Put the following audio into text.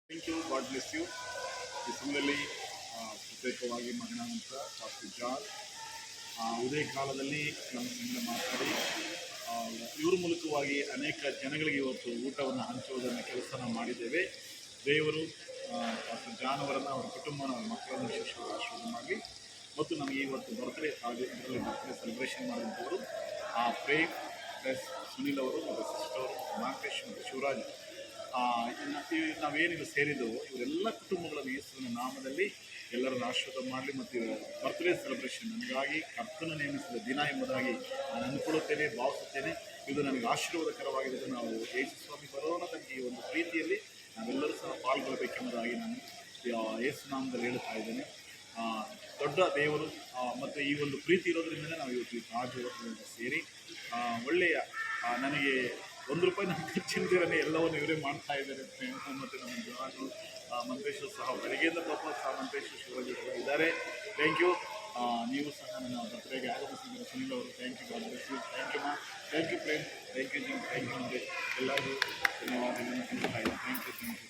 Thank you, God bless you. ಈ ಸಮಯದಲ್ಲಿ ಪ್ರತ್ಯೇಕವಾಗಿ ಮಗನಾದಂಥ ಪಾಸ್ಟರ್ ಜಾನ್ ಉದಯ ಕಾಲದಲ್ಲಿ ನಮ್ಮ ಸಂಗಡ ಮಾತಾಡಿ ಇವ್ರ ಮೂಲಕವಾಗಿ ಅನೇಕ ಜನಗಳಿಗೆ ಇವತ್ತು ಊಟವನ್ನು ಹಂಚುವುದನ್ನು ಕೆಲಸನ ಮಾಡಿದ್ದೇವೆ. ದೇವರು ಪಾಸ್ಟರ್ ಜಾನ್ ಅವರನ್ನು, ಅವರ ಕುಟುಂಬನ, ಅವರ ಮಕ್ಕಳನ್ನು ವಿಶೇಷವಾಗಿ ಆಶೀರ್ವಾದ ಮಾಡಿ ಮತ್ತು ನಮಗೆ ಇವತ್ತು ಬರ್ತ್ಡೇ ಇದರಲ್ಲಿ ಬರ್ತ್ಡೇ ಸೆಲೆಬ್ರೇಷನ್ ಮಾಡಿದಂಥವರು ಪ್ರೇಮ್ ಪ್ಲಸ್ ಸುನಿಲ್ ಅವರು ಮತ್ತು ಸಿಸ್ಟರ್ ಮಾಂಕೇಶ್ ಮತ್ತು ಶಿವರಾಜ್. ನಾವೇನಿದು ಸೇರಿದ್ದೆವು ಇವರೆಲ್ಲ ಕುಟುಂಬಗಳನ್ನು ಯೇಸುವಿನ ನಾಮದಲ್ಲಿ ಎಲ್ಲರನ್ನು ಆಶೀರ್ವಾದ ಮಾಡಲಿ. ಮತ್ತು ಬರ್ತ್ಡೇ ಸೆಲೆಬ್ರೇಷನ್ ನನಗಾಗಿ ಕರ್ತನ ನೇಮಿಸಿದ ದಿನ ಎಂಬುದಾಗಿ ನಾನು ಅಂದ್ಕೊಳ್ಳುತ್ತೇನೆ, ಭಾವಿಸುತ್ತೇನೆ. ಇದು ನನಗೆ ಆಶೀರ್ವಾದಕರವಾಗಿದೆ. ನಾವು ಯೇಸು ಸ್ವಾಮಿ ಬರೋಣ ತನಕ ಈ ಒಂದು ಪ್ರೀತಿಯಲ್ಲಿ ನಾವೆಲ್ಲರೂ ಸಹ ಪಾಲ್ಗೊಳ್ಳಬೇಕೆಂಬುದಾಗಿ ನಾನು ಯೇಸು ನಾಮದಲ್ಲಿ ಹೇಳುತ್ತಾ ಇದ್ದೇನೆ. ದೊಡ್ಡ ದೇವರು ಮತ್ತು ಈ ಒಂದು ಪ್ರೀತಿ ಇರೋದ್ರಿಂದಲೇ ನಾವು ಇವತ್ತು ಈ ರಾಜ್ಯವನ್ನು ಸೇರಿ ಒಳ್ಳೆಯ ನನಗೆ ₹1 ನನ್ನ ಖರ್ಚಿಲ್ದಿರೇ ಎಲ್ಲವನ್ನು ಇವರೇ ಮಾಡ್ತಾ ಇದ್ದಾರೆ. ಮತ್ತು ನಮ್ಮ ಜವಾನು ಮಂತ್ರೇಶ್ವರ್ ಸಹ ಬೆಳಗ್ಗೆಯಿಂದ ಪಾಪ ಸಹ ಮಂತ್ರೇಶ್ವರ್ ಶಿವರಾಜ್ ಇದ್ದಾರೆ. Thank you. ನೀವು ಸಹ ನನ್ನ ಬರ್ತ್ಡೇಗೆ ಆಗಮಿಸಿದ್ದೀರ ಸುನಿಲ್ ಅವರು. Thank you, God bless you. Thank you ಮಾ, thank you Prem, thank you Jim, thank you. ಅಂದರೆ ಎಲ್ಲರಿಗೂ ಧನ್ಯವಾದಗಳನ್ನು ತಿಳಿಸ್ತಾ ಇದ್ದೀನಿ. Thank you.